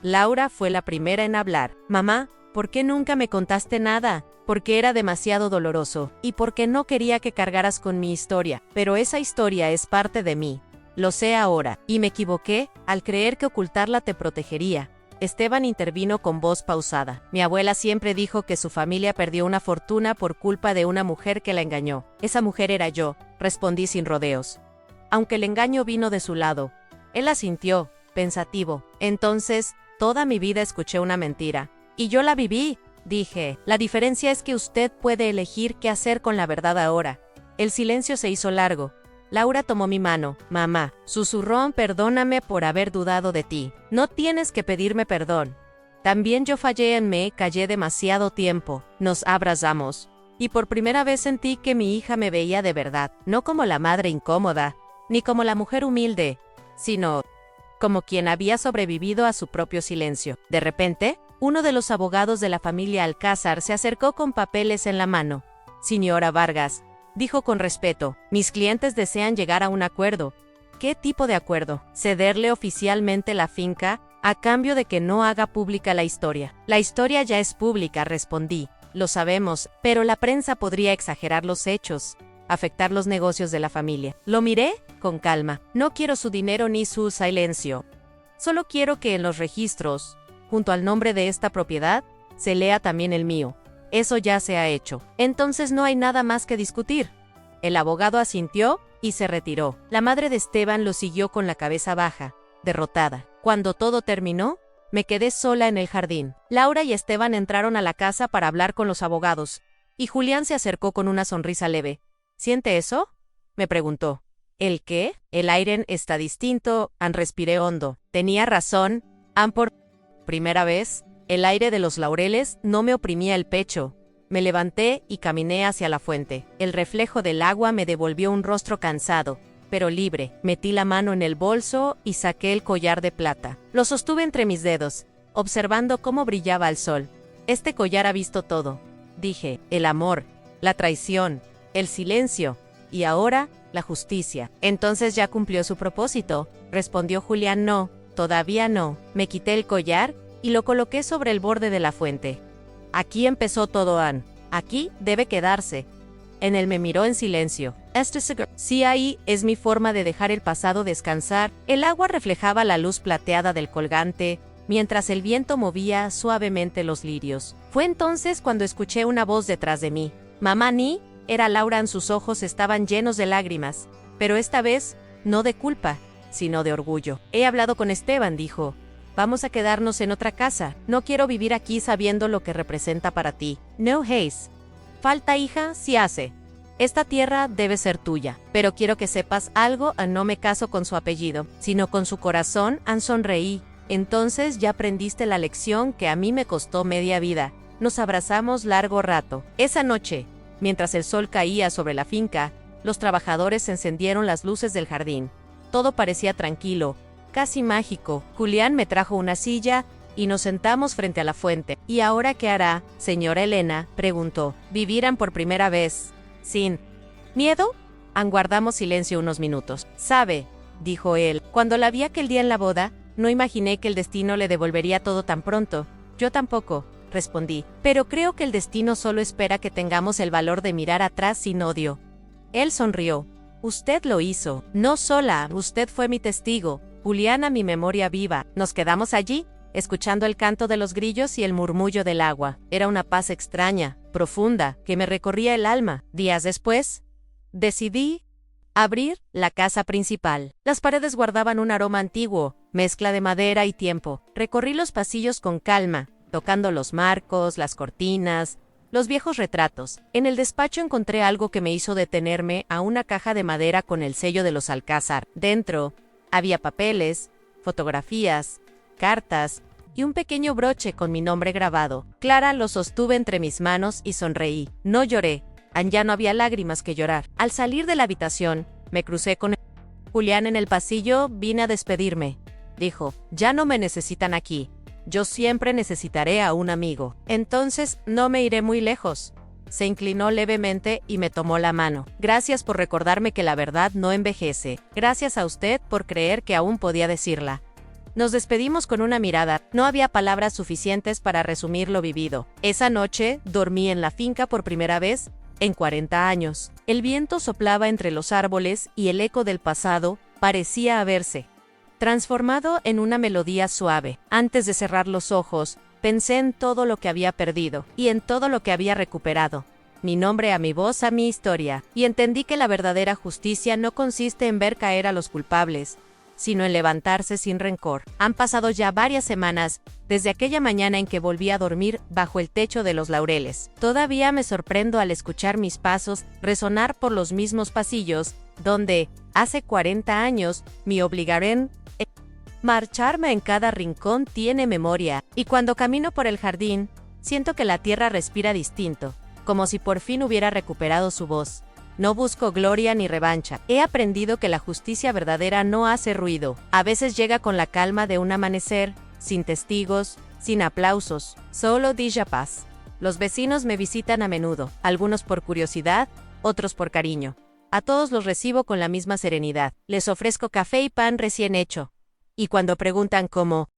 Laura fue la primera en hablar. Mamá, ¿por qué nunca me contaste nada? Porque era demasiado doloroso, y porque no quería que cargaras con mi historia. Pero esa historia es parte de mí. Lo sé ahora, y me equivoqué al creer que ocultarla te protegería. Esteban intervino con voz pausada. Mi abuela siempre dijo que su familia perdió una fortuna por culpa de una mujer que la engañó. Esa mujer era yo, respondí sin rodeos. Aunque el engaño vino de su lado. Él asintió, pensativo. Entonces, toda mi vida escuché una mentira. Y yo la viví, dije. La diferencia es que usted puede elegir qué hacer con la verdad ahora. El silencio se hizo largo. Laura tomó mi mano. Mamá, susurró, perdóname por haber dudado de ti. No tienes que pedirme perdón. También yo fallé, me callé demasiado tiempo. Nos abrazamos. Y por primera vez sentí que mi hija me veía de verdad, no como la madre incómoda, ni como la mujer humilde, sino como quien había sobrevivido a su propio silencio. De repente, uno de los abogados de la familia Alcázar se acercó con papeles en la mano. Señora Vargas, dijo con respeto, mis clientes desean llegar a un acuerdo. ¿Qué tipo de acuerdo? Cederle oficialmente la finca, a cambio de que no haga pública la historia. La historia ya es pública, respondí. Lo sabemos, pero la prensa podría exagerar los hechos, afectar los negocios de la familia. Lo miré con calma. No quiero su dinero ni su silencio. Solo quiero que en los registros, junto al nombre de esta propiedad, se lea también el mío. Eso ya se ha hecho. Entonces no hay nada más que discutir. El abogado asintió y se retiró. La madre de Esteban lo siguió con la cabeza baja, derrotada. Cuando todo terminó, me quedé sola en el jardín. Laura y Esteban entraron a la casa para hablar con los abogados, y Julián se acercó con una sonrisa leve. ¿Siente eso?, me preguntó. ¿El qué? El aire está distinto, respiré hondo. Tenía razón, por primera vez, el aire de los laureles no me oprimía el pecho. Me levanté y caminé hacia la fuente. El reflejo del agua me devolvió un rostro cansado, pero libre. Metí la mano en el bolso y saqué el collar de plata. Lo sostuve entre mis dedos, observando cómo brillaba el sol. Este collar ha visto todo, dije. El amor, la traición, el silencio, y ahora, la justicia. Entonces ya cumplió su propósito, respondió Julián. No, todavía no. Me quité el collar y lo coloqué sobre el borde de la fuente. Aquí empezó todo, Ann. Aquí debe quedarse. En él me miró en silencio. Sí, ahí es mi forma de dejar el pasado descansar. El agua reflejaba la luz plateada del colgante, mientras el viento movía suavemente los lirios. Fue entonces cuando escuché una voz detrás de mí. Mamá, ni era Laura. Sus ojos estaban llenos de lágrimas, pero esta vez, no de culpa, sino de orgullo. He hablado con Esteban, dijo. Vamos a quedarnos en otra casa. No quiero vivir aquí sabiendo lo que representa para ti. No, Hayes. Falta, hija, sí hace. Esta tierra debe ser tuya. Pero quiero que sepas algo, no me caso con su apellido, sino con su corazón. Sonreí. Entonces ya aprendiste la lección que a mí me costó media vida. Nos abrazamos largo rato. Esa noche, mientras el sol caía sobre la finca, los trabajadores encendieron las luces del jardín. Todo parecía tranquilo, casi mágico. Julián me trajo una silla y nos sentamos frente a la fuente. ¿Y ahora qué hará, señora Elena?, preguntó. ¿Vivirán por primera vez sin miedo? Guardamos silencio unos minutos. ¿Sabe?, dijo él. Cuando la vi aquel día en la boda, no imaginé que el destino le devolvería todo tan pronto. Yo tampoco, respondí. Pero creo que el destino solo espera que tengamos el valor de mirar atrás sin odio. Él sonrió. Usted lo hizo. No sola, usted fue mi testigo. Juliana, mi memoria viva. Nos quedamos allí, escuchando el canto de los grillos y el murmullo del agua. Era una paz extraña, profunda, que me recorría el alma. Días después, decidí abrir la casa principal. Las paredes guardaban un aroma antiguo, mezcla de madera y tiempo. Recorrí los pasillos con calma, tocando los marcos, las cortinas, los viejos retratos. En el despacho encontré algo que me hizo detenerme, a una caja de madera con el sello de los Alcázar. Dentro había papeles, fotografías, cartas y un pequeño broche con mi nombre grabado. Clara lo sostuve entre mis manos y sonreí. No lloré. Ya no había lágrimas que llorar. Al salir de la habitación, me crucé con Julián en el pasillo. Vine a despedirme, dijo. Ya no me necesitan aquí. Yo siempre necesitaré a un amigo. Entonces no me iré muy lejos. Se inclinó levemente y me tomó la mano. Gracias por recordarme que la verdad no envejece. Gracias a usted por creer que aún podía decirla. Nos despedimos con una mirada. No había palabras suficientes para resumir lo vivido. Esa noche dormí en la finca por primera vez en 40 años. El viento soplaba entre los árboles y el eco del pasado parecía haberse transformado en una melodía suave. Antes de cerrar los ojos, pensé en todo lo que había perdido y en todo lo que había recuperado. Mi nombre, a mi voz, a mi historia. Y entendí que la verdadera justicia no consiste en ver caer a los culpables, sino en levantarse sin rencor. Han pasado ya varias semanas desde aquella mañana en que volví a dormir bajo el techo de los Laureles. Todavía me sorprendo al escuchar mis pasos resonar por los mismos pasillos, donde, hace 40 años, me obligaron a marcharme. En cada rincón tiene memoria, y cuando camino por el jardín, siento que la tierra respira distinto, como si por fin hubiera recuperado su voz. No busco gloria ni revancha. He aprendido que la justicia verdadera no hace ruido. A veces llega con la calma de un amanecer, sin testigos, sin aplausos, solo dicha paz. Los vecinos me visitan a menudo, algunos por curiosidad, otros por cariño. A todos los recibo con la misma serenidad. Les ofrezco café y pan recién hecho. Y cuando preguntan cómo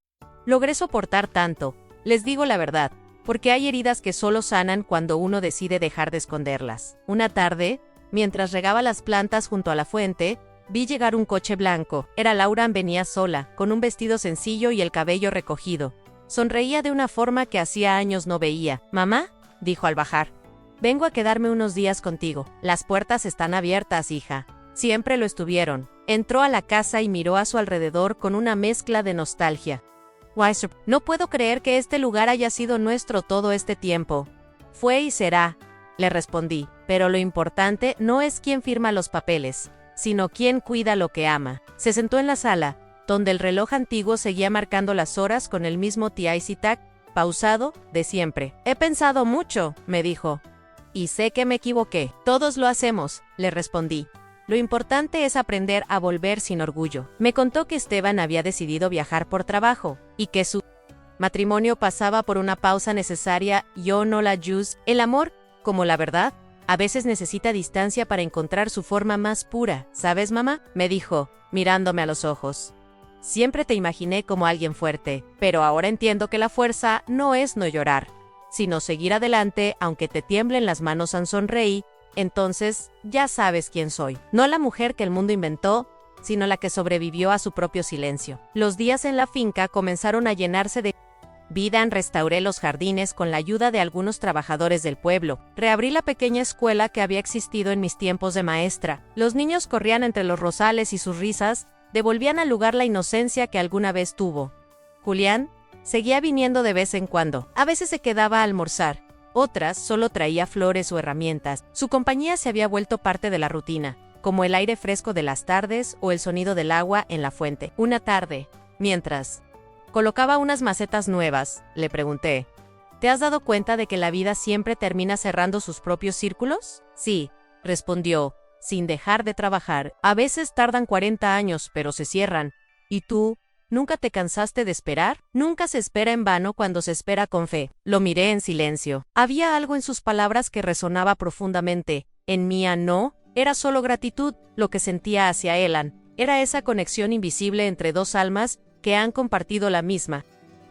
logré soportar tanto, les digo la verdad, porque hay heridas que solo sanan cuando uno decide dejar de esconderlas. Una tarde, mientras regaba las plantas junto a la fuente, vi llegar un coche blanco. Era Laura. Venía sola, con un vestido sencillo y el cabello recogido. Sonreía de una forma que hacía años no veía. «Mamá», dijo al bajar, «vengo a quedarme unos días contigo. Las puertas están abiertas, hija». Siempre lo estuvieron. Entró a la casa y miró a su alrededor con una mezcla de nostalgia. «No puedo creer que este lugar haya sido nuestro todo este tiempo». «Fue y será», le respondí, «pero lo importante no es quién firma los papeles, sino quién cuida lo que ama». Se sentó en la sala, donde el reloj antiguo seguía marcando las horas con el mismo tic-tac pausado de siempre. «He pensado mucho», me dijo, «y sé que me equivoqué». «Todos lo hacemos», le respondí. «Lo importante es aprender a volver sin orgullo». Me contó que Esteban había decidido viajar por trabajo, y que su matrimonio pasaba por una pausa necesaria. Yo no la juzgué. El amor, como la verdad, a veces necesita distancia para encontrar su forma más pura. «¿Sabes, mamá?», me dijo, mirándome a los ojos. «Siempre te imaginé como alguien fuerte, pero ahora entiendo que la fuerza no es no llorar, sino seguir adelante aunque te tiemblen las manos». Sonreí. «Entonces, ya sabes quién soy. No la mujer que el mundo inventó, sino la que sobrevivió a su propio silencio». Los días en la finca comenzaron a llenarse de vida. Restauré los jardines con la ayuda de algunos trabajadores del pueblo. Reabrí la pequeña escuela que había existido en mis tiempos de maestra. Los niños corrían entre los rosales y sus risas devolvían al lugar la inocencia que alguna vez tuvo. Julián seguía viniendo de vez en cuando. A veces se quedaba a almorzar. Otras solo traía flores o herramientas. Su compañía se había vuelto parte de la rutina, como el aire fresco de las tardes o el sonido del agua en la fuente. Una tarde, mientras colocaba unas macetas nuevas, le pregunté, «¿Te has dado cuenta de que la vida siempre termina cerrando sus propios círculos?» «Sí», respondió, sin dejar de trabajar. «A veces tardan 40 años, pero se cierran. ¿Y tú? ¿Nunca te cansaste de esperar?» «Nunca se espera en vano cuando se espera con fe». Lo miré en silencio. Había algo en sus palabras que resonaba profundamente. En mía no, era solo gratitud, lo que sentía hacia Elan. Era esa conexión invisible entre dos almas que han compartido la misma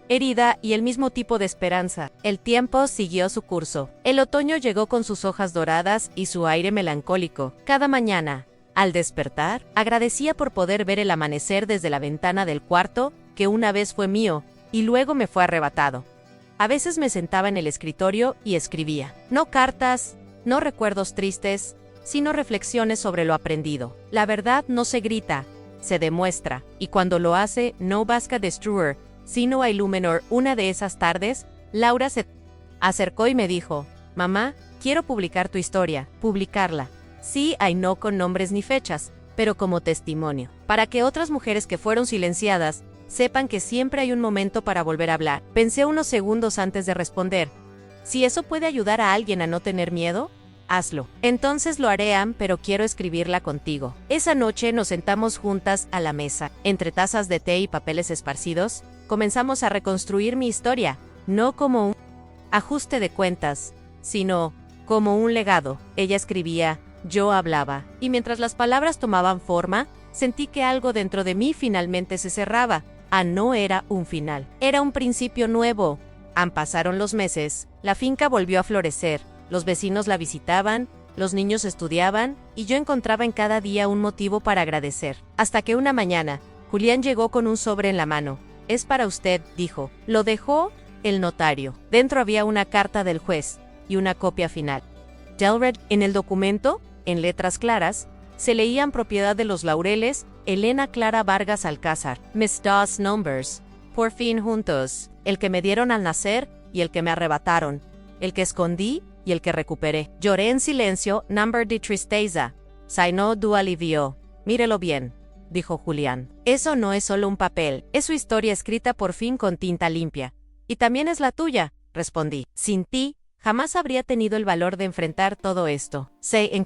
herida y el mismo tipo de esperanza. El tiempo siguió su curso. El otoño llegó con sus hojas doradas y su aire melancólico. Cada mañana, al despertar, agradecía por poder ver el amanecer desde la ventana del cuarto, que una vez fue mío, y luego me fue arrebatado. A veces me sentaba en el escritorio y escribía. No cartas, no recuerdos tristes, sino reflexiones sobre lo aprendido. La verdad no se grita, se demuestra, y cuando lo hace, no busca destruir, sino a Illuminor. Una de esas tardes, Laura se acercó y me dijo, mamá, quiero publicar tu historia, publicarla. Sí, no con nombres ni fechas, pero como testimonio, para que otras mujeres que fueron silenciadas sepan que siempre hay un momento para volver a hablar. Pensé unos segundos antes de responder. Si eso puede ayudar a alguien a no tener miedo, hazlo. Entonces lo haré, Ann, pero quiero escribirla contigo. Esa noche nos sentamos juntas a la mesa. Entre tazas de té y papeles esparcidos, comenzamos a reconstruir mi historia, no como un ajuste de cuentas, sino como un legado. Ella escribía, yo hablaba, y mientras las palabras tomaban forma, sentí que algo dentro de mí finalmente se cerraba. No era un final, era un principio nuevo. Pasaron los meses, la finca volvió a florecer, los vecinos la visitaban, los niños estudiaban, y yo encontraba en cada día un motivo para agradecer. Hasta que una mañana, Julián llegó con un sobre en la mano. Es para usted, dijo. Lo dejó el notario. Dentro había una carta del juez y una copia final. Delred, en el documento, en letras claras, se leían propiedad de los Laureles, Elena Clara Vargas Alcázar, Miss Dos Numbers, por fin juntos, el que me dieron al nacer y el que me arrebataron, el que escondí y el que recuperé. Lloré en silencio, number de tristeza, Saino du alivio. Mírelo bien, dijo Julián. Eso no es solo un papel, es su historia escrita por fin con tinta limpia. Y también es la tuya, respondí. Sin ti, jamás habría tenido el valor de enfrentar todo esto. En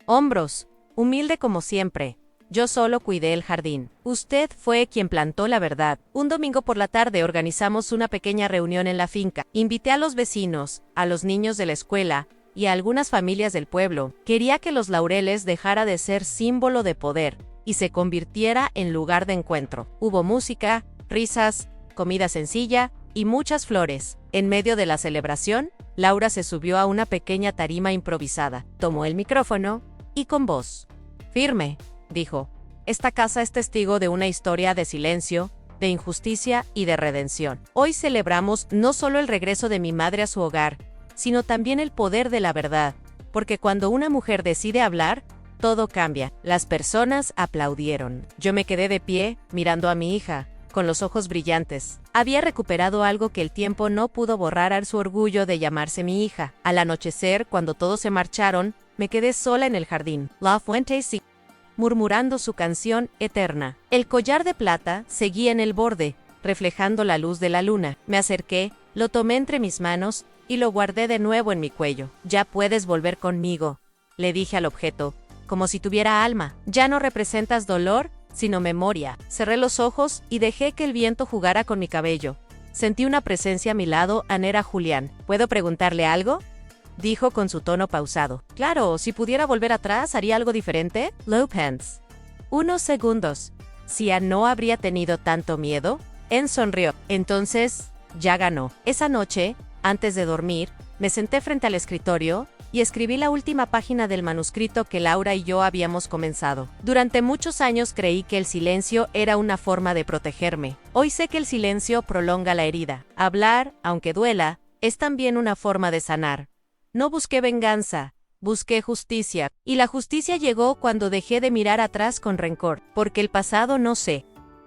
hombros, humilde como siempre. Yo solo cuidé el jardín. Usted fue quien plantó la verdad. Un domingo por la tarde organizamos una pequeña reunión en la finca. Invité a los vecinos, a los niños de la escuela y a algunas familias del pueblo. Quería que los Laureles dejara de ser símbolo de poder y se convirtiera en lugar de encuentro. Hubo música, risas, comida sencilla y muchas flores. En medio de la celebración, Laura se subió a una pequeña tarima improvisada, tomó el micrófono y con voz firme, dijo, esta casa es testigo de una historia de silencio, de injusticia y de redención. Hoy celebramos no solo el regreso de mi madre a su hogar, sino también el poder de la verdad, porque cuando una mujer decide hablar, todo cambia. Las personas aplaudieron. Yo me quedé de pie, mirando a mi hija, con los ojos brillantes. Había recuperado algo que el tiempo no pudo borrar, su orgullo de llamarse mi hija. Al anochecer, cuando todos se marcharon, me quedé sola en el jardín. La fuente sí, murmurando su canción eterna. El collar de plata seguía en el borde, reflejando la luz de la luna. Me acerqué, lo tomé entre mis manos y lo guardé de nuevo en mi cuello. Ya puedes volver conmigo, le dije al objeto, como si tuviera alma. Ya no representas dolor, sino memoria. Cerré los ojos y dejé que el viento jugara con mi cabello. Sentí una presencia a mi lado. Era Julián. ¿Puedo preguntarle algo?, dijo con su tono pausado. Claro, si pudiera volver atrás, ¿haría algo diferente? Lopez. Unos segundos. Si no habría tenido tanto miedo. Sonrió. Entonces, ya ganó. Esa noche, antes de dormir, me senté frente al escritorio y escribí la última página del manuscrito que Laura y yo habíamos comenzado. Durante muchos años creí que el silencio era una forma de protegerme. Hoy sé que el silencio prolonga la herida. Hablar, aunque duela, es también una forma de sanar. No busqué venganza, busqué justicia, y la justicia llegó cuando dejé de mirar atrás con rencor, porque el pasado no se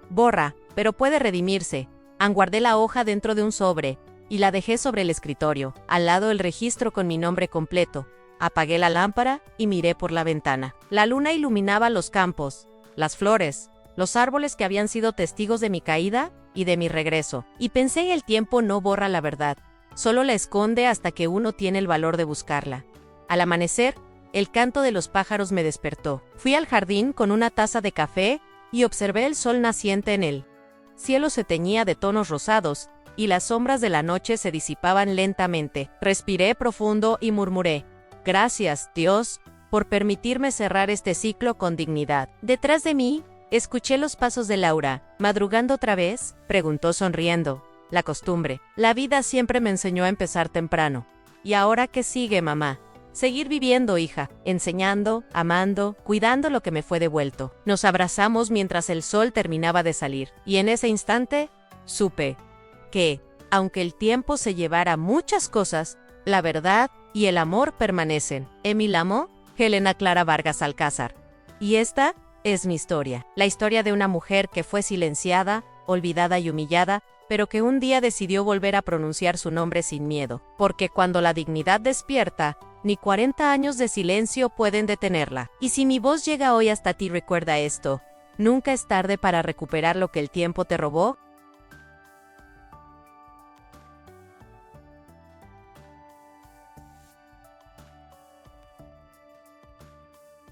borra, pero puede redimirse. Guardé la hoja dentro de un sobre, y la dejé sobre el escritorio, al lado el registro con mi nombre completo. Apagué la lámpara y miré por la ventana. La luna iluminaba los campos, las flores, los árboles que habían sido testigos de mi caída y de mi regreso. Y pensé, el tiempo no borra la verdad. Solo la esconde hasta que uno tiene el valor de buscarla. Al amanecer, el canto de los pájaros me despertó. Fui al jardín con una taza de café y observé el sol naciente en él. Cielo se teñía de tonos rosados y las sombras de la noche se disipaban lentamente. Respiré profundo y murmuré, gracias, Dios, por permitirme cerrar este ciclo con dignidad. Detrás de mí, escuché los pasos de Laura. ¿Madrugando otra vez?, preguntó sonriendo. La costumbre. La vida siempre me enseñó a empezar temprano. ¿Y ahora qué sigue, mamá? Seguir viviendo, hija, enseñando, amando, cuidando lo que me fue devuelto. Nos abrazamos mientras el sol terminaba de salir, y en ese instante, supe que Aunque el tiempo se llevara muchas cosas, la verdad y el amor permanecen. Emi Lamó, Helena Clara Vargas Alcázar. Y esta es mi historia. La historia de una mujer que fue silenciada, olvidada y humillada, pero que un día decidió volver a pronunciar su nombre sin miedo. Porque cuando la dignidad despierta, ni 40 años de silencio pueden detenerla. Y si mi voz llega hoy hasta ti, recuerda esto: nunca es tarde para recuperar lo que el tiempo te robó.